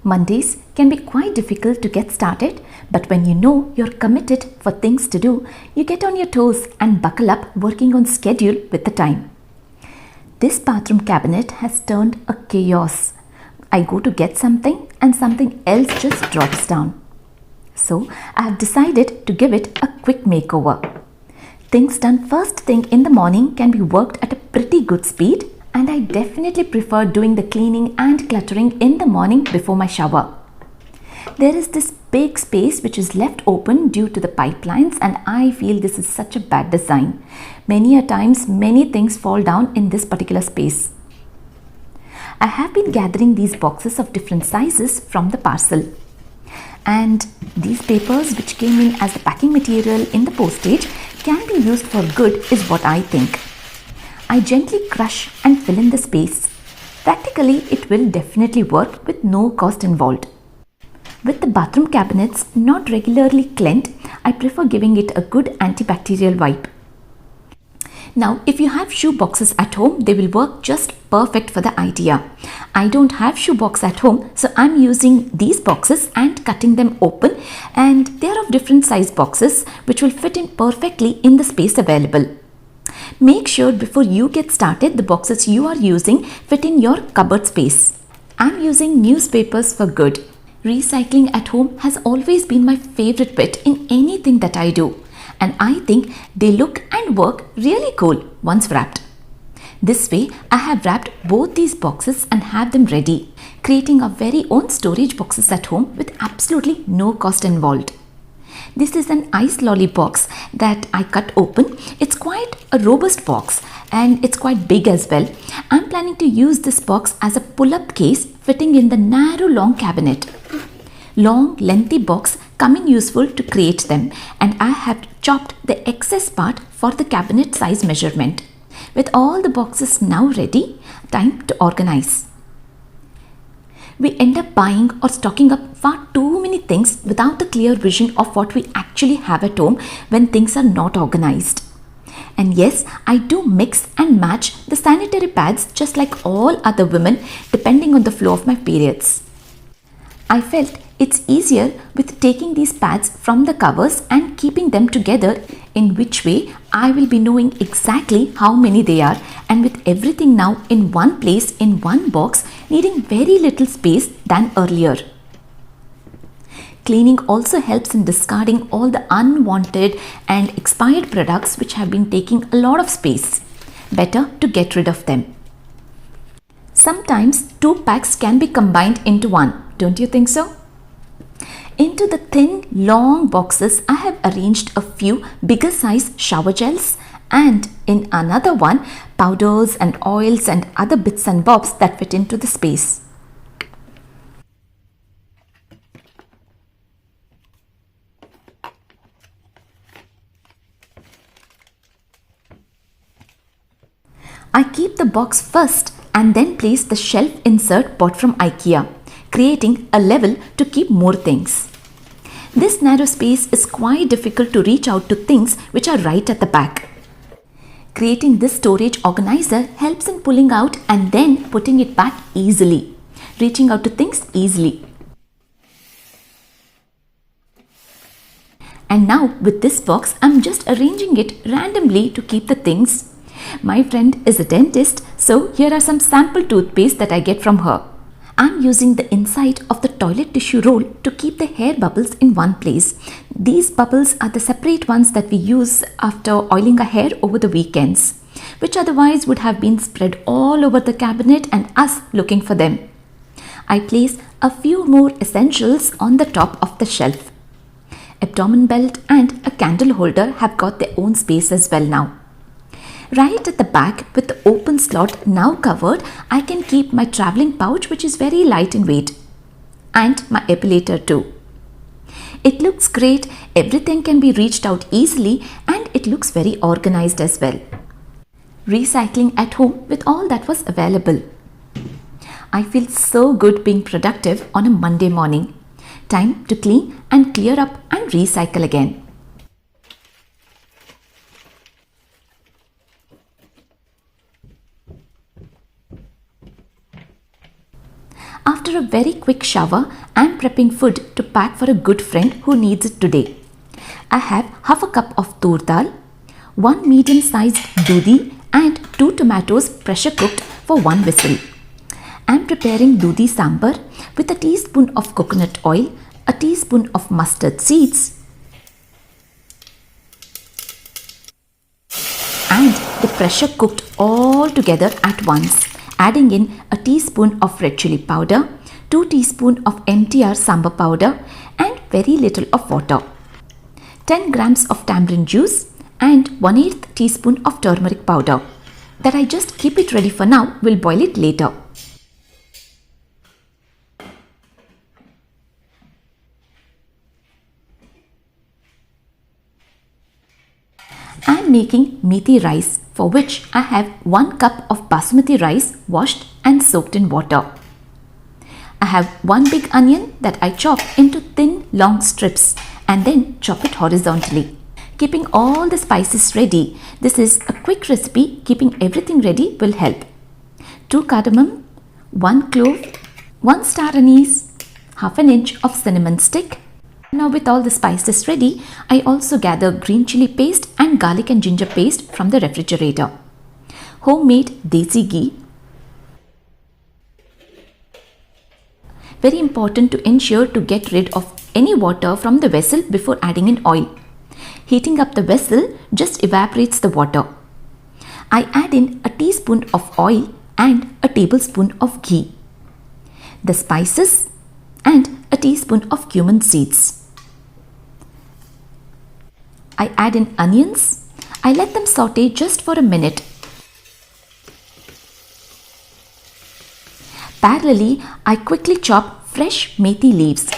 Mondays can be quite difficult to get started, but when you know you're committed for things to do, you get on your toes and buckle up working on schedule with the time. This bathroom cabinet has turned a chaos. I go to get something and something else just drops down. So I have decided to give it a quick makeover. Things done first thing in the morning can be worked at a pretty good speed, and I definitely prefer doing the cleaning and cluttering in the morning before my shower. There is this big space which is left open due to the pipelines, and I feel this is such a bad design. Many a times many things fall down in this particular space. I have been gathering these boxes of different sizes from the parcel. And these papers which came in as the packing material in the postage can be used for good is what I think. I gently crush and fill in the space. Practically, it will definitely work with no cost involved. With the bathroom cabinets not regularly cleaned, I prefer giving it a good antibacterial wipe. Now, if you have shoe boxes at home, they will work just perfect for the idea. I don't have shoe box at home, so I'm using these boxes and cutting them open, and they are of different size boxes which will fit in perfectly in the space available. Make sure before you get started the boxes you are using fit in your cupboard space. I'm using newspapers for good. Recycling at home has always been my favorite bit in anything that I do. And I think they look and work really cool once wrapped. This way, I have wrapped both these boxes and have them ready, creating our very own storage boxes at home with absolutely no cost involved. This is an ice lolly box that I cut open. It's quite a robust box and it's quite big as well. I'm planning to use this box as a pull-up case fitting in the narrow long cabinet. Long lengthy box come in useful to create them, and I have chopped the excess part for the cabinet size measurement. With all the boxes now ready, time to organize. We end up buying or stocking up far too many things without a clear vision of what we actually have at home when things are not organized. And yes, I do mix and match the sanitary pads just like all other women depending on the flow of my periods. I felt it's easier with taking these pads from the covers and keeping them together, in which way I will be knowing exactly how many they are, and with everything now in one place in one box, needing very little space than earlier. Cleaning also helps in discarding all the unwanted and expired products which have been taking a lot of space. Better to get rid of them. Sometimes two packs can be combined into one, don't you think so? Into the thin, long boxes, I have arranged a few bigger size shower gels, and in another one, powders and oils and other bits and bobs that fit into the space. I keep the box first and then place the shelf insert bought from IKEA, creating a level to keep more things. This narrow space is quite difficult to reach out to things which are right at the back. Creating this storage organizer helps in pulling out and then putting it back easily, reaching out to things easily. And now with this box, I'm just arranging it randomly to keep the things. My friend is a dentist, so here are some sample toothpaste that I get from her. I'm using the inside of the toilet tissue roll to keep the hair bubbles in one place. These bubbles are the separate ones that we use after oiling our hair over the weekends, which otherwise would have been spread all over the cabinet and us looking for them. I place a few more essentials on the top of the shelf. Abdomen belt and a candle holder have got their own space as well now. Right at the back, with the open slot now covered, I can keep my travelling pouch, which is very light in weight, and my epilator too. It looks great, everything can be reached out easily, and it looks very organized as well. Recycling at home with all that was available. I feel so good being productive on a Monday morning. Time to clean and clear up and recycle again. After a very quick shower, I am prepping food to pack for a good friend who needs it today. I have half a cup of tur dal, 1 medium-sized dhoodhi and 2 tomatoes pressure cooked for 1 whistle. I am preparing Dhoodhi Sambar with a teaspoon of coconut oil, a teaspoon of mustard seeds and the pressure cooked all together at once, adding in a teaspoon of red chili powder, 2 teaspoons of MTR sambar powder and very little of water, 10 grams of tamarind juice and 1/8 teaspoon of turmeric powder. That I just keep it ready for now, we'll boil it later. I am making methi rice, for which I have 1 cup of basmati rice washed and soaked in water. I have 1 big onion that I chop into thin long strips and then chop it horizontally. Keeping all the spices ready, this is a quick recipe. Keeping everything ready will help. 2 cardamom, 1 clove, 1 star anise, half an inch of cinnamon stick. Now with all the spices ready, I also gather green chili paste and garlic and ginger paste from the refrigerator. Homemade desi ghee. Very important to ensure to get rid of any water from the vessel before adding in oil. Heating up the vessel just evaporates the water. I add in a teaspoon of oil and a tablespoon of ghee, the spices and a teaspoon of cumin seeds. I add in onions. I let them saute just for a minute. Parallelly, I quickly chop fresh methi leaves,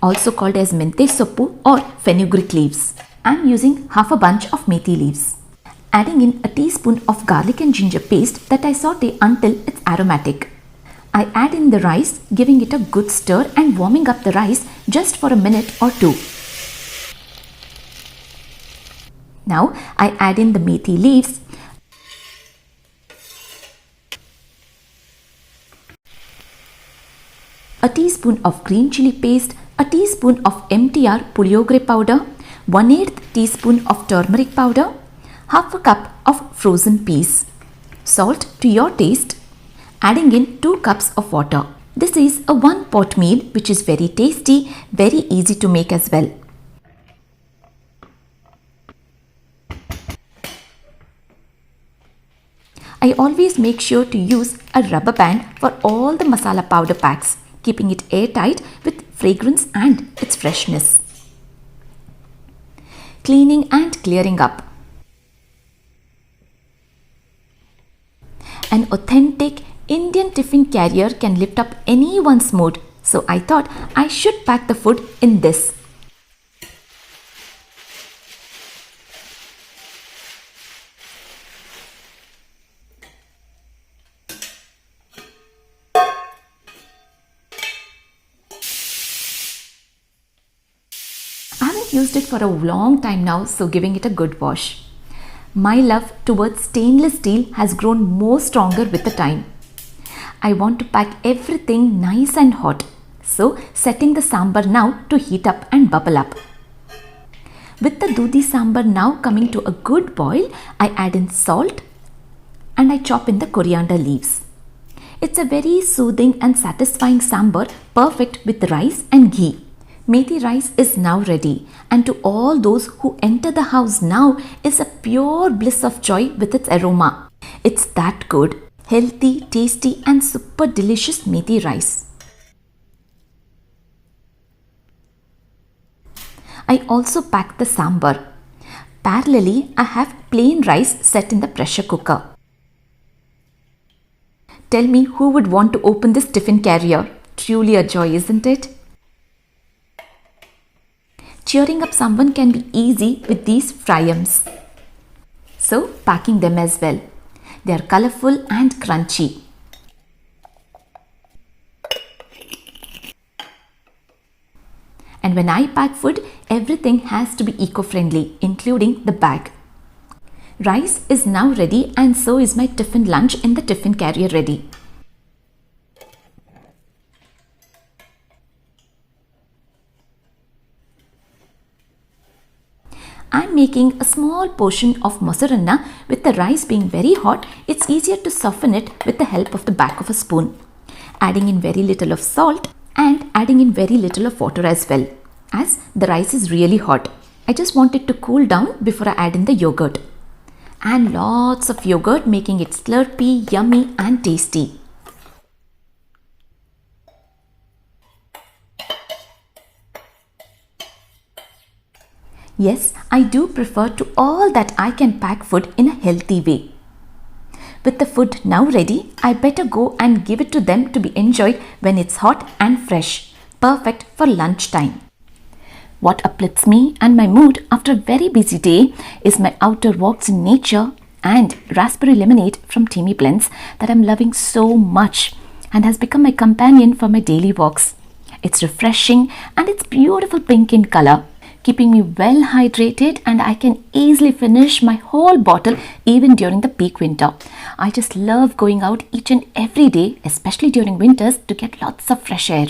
also called as mente soppu or fenugreek leaves. I am using half a bunch of methi leaves. Adding in a teaspoon of garlic and ginger paste that I saute until it's aromatic. I add in the rice, giving it a good stir and warming up the rice just for a minute or 2. Now I add in the methi leaves, a teaspoon of green chili paste, a teaspoon of MTR puliyogre powder, 1/8 teaspoon of turmeric powder, half a cup of frozen peas, salt to your taste, adding in 2 cups of water. This is a 1 pot meal which is very tasty, very easy to make as well. I always make sure to use a rubber band for all the masala powder packs, keeping it airtight with fragrance and its freshness. Cleaning and clearing up. An authentic Indian tiffin carrier can lift up anyone's mood, so I thought I should pack the food in this. I haven't used it for a long time now, so giving it a good wash. My love towards stainless steel has grown more stronger with the time. I want to pack everything nice and hot, so setting the sambar now to heat up and bubble up. With the Dhoodhi Sambar now coming to a good boil, I add in salt and I chop in the coriander leaves. It's a very soothing and satisfying sambar, perfect with rice and ghee. Methi rice is now ready, and to all those who enter the house now is a pure bliss of joy with its aroma. It's that good, healthy, tasty and super delicious methi rice. I also pack the sambar. Parallelly, I have plain rice set in the pressure cooker. Tell me who would want to open this tiffin carrier. Truly a joy, isn't it? Cheering up someone can be easy with these fryams. So packing them as well. They are colorful and crunchy. And when I pack food, everything has to be eco-friendly, including the bag. Rice is now ready, and so is my tiffin lunch in the tiffin carrier ready. I'm making a small portion of mozzarella. With the rice being very hot, it's easier to soften it with the help of the back of a spoon. Adding in very little of salt and adding in very little of water as well, as the rice is really hot. I just want it to cool down before I add in the yogurt. And lots of yogurt, making it slurpy, yummy and tasty. Yes, I do prefer to all that I can pack food in a healthy way. With the food now ready, I better go and give it to them to be enjoyed when it's hot and fresh. Perfect for lunchtime. What uplifts me and my mood after a very busy day is my outdoor walks in nature and raspberry lemonade from Teami blends that I'm loving so much and has become my companion for my daily walks. It's refreshing and it's beautiful pink in color, keeping me well hydrated, and I can easily finish my whole bottle even during the peak winter. I just love going out each and every day, especially during winters, to get lots of fresh air.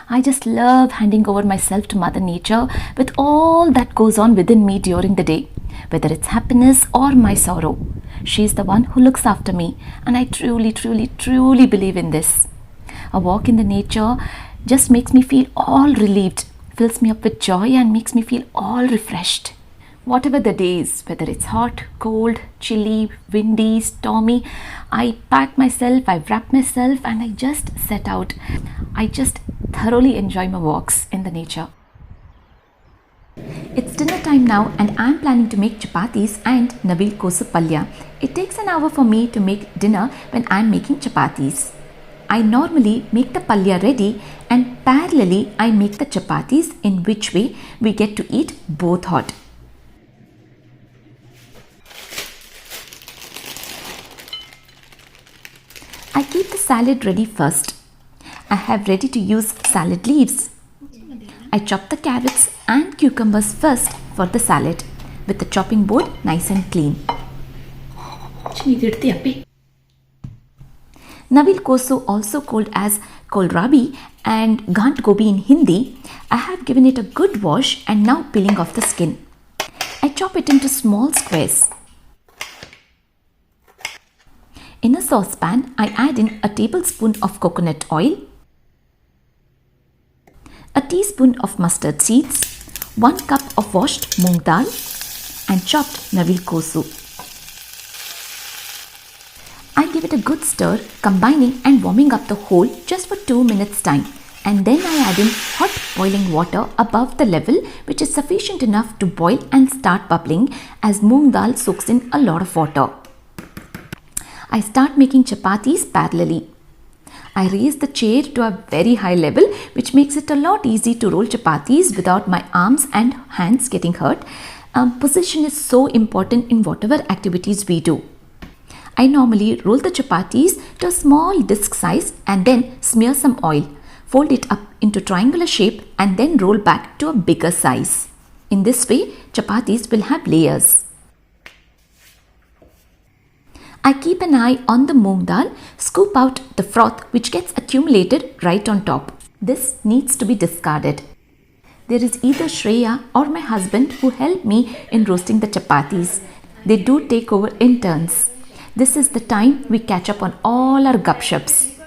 I just love handing over myself to Mother Nature with all that goes on within me during the day, whether it's happiness or my sorrow. She's the one who looks after me, and I truly believe in this. A walk in the nature just makes me feel all relieved, fills me up with joy and makes me feel all refreshed. Whatever the day is, whether it's hot, cold, chilly, windy, stormy, I pack myself, I wrap myself and I just set out. I just thoroughly enjoy my walks in the nature. It's dinner time now and I'm planning to make chapatis and Navilkosu Palya. It takes an hour for me to make dinner when I'm making chapatis. I normally make the palya ready and parallelly I make the chapatis, in which way we get to eat both hot. I keep the salad ready first. I have ready to use salad leaves. I chop the carrots and cucumbers first for the salad, with the chopping board nice and clean. Navilkosu, also called as Kohlrabi and Ghant Gobi in Hindi, I have given it a good wash and now peeling off the skin. I chop it into small squares. In a saucepan, I add in a tablespoon of coconut oil, a teaspoon of mustard seeds, 1 cup of washed moong dal and chopped Navilkosu. I give it a good stir, combining and warming up the whole just for 2 minutes time, and then I add in hot boiling water above the level, which is sufficient enough to boil and start bubbling, as moong dal soaks in a lot of water. I start making chapatis parallelly. I raise the chair to a very high level, which makes it a lot easy to roll chapatis without my arms and hands getting hurt. Position is so important in whatever activities we do. I normally roll the chapatis to a small disc size and then smear some oil, fold it up into triangular shape and then roll back to a bigger size. In this way, chapatis will have layers. I keep an eye on the moong dal, scoop out the froth which gets accumulated right on top. This needs to be discarded. There is either Shreya or my husband who help me in roasting the chapatis. They do take over in turns. This is the time we catch up on all our gupshups.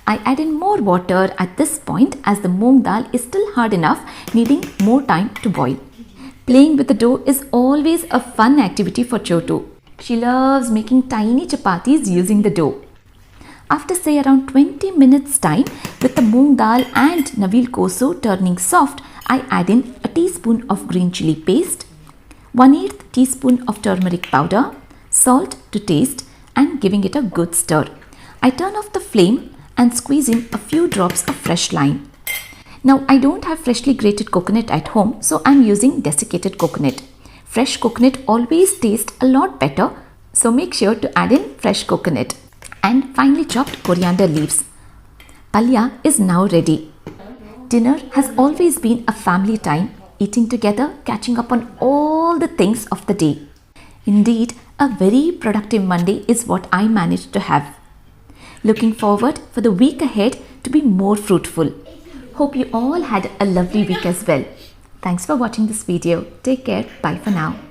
I add in more water at this point as the moong dal is still hard enough, needing more time to boil. Playing with the dough is always a fun activity for Chotu. She loves making tiny chapatis using the dough. After say around 20 minutes time, with the moong dal and Navilkosu turning soft, I add in a teaspoon of green chili paste, 1/8 teaspoon of turmeric powder, salt to taste and giving it a good stir. I turn off the flame and squeeze in a few drops of fresh lime. Now I don't have freshly grated coconut at home, so I'm using desiccated coconut. Fresh coconut always tastes a lot better, so make sure to add in fresh coconut and finely chopped coriander leaves. Palya is now ready. Dinner has always been a family time, eating together, catching up on all the things of the day. Indeed, a very productive Monday is what I managed to have. Looking forward for the week ahead to be more fruitful. Hope you all had a lovely week as well. Thanks for watching this video. Take care. Bye for now.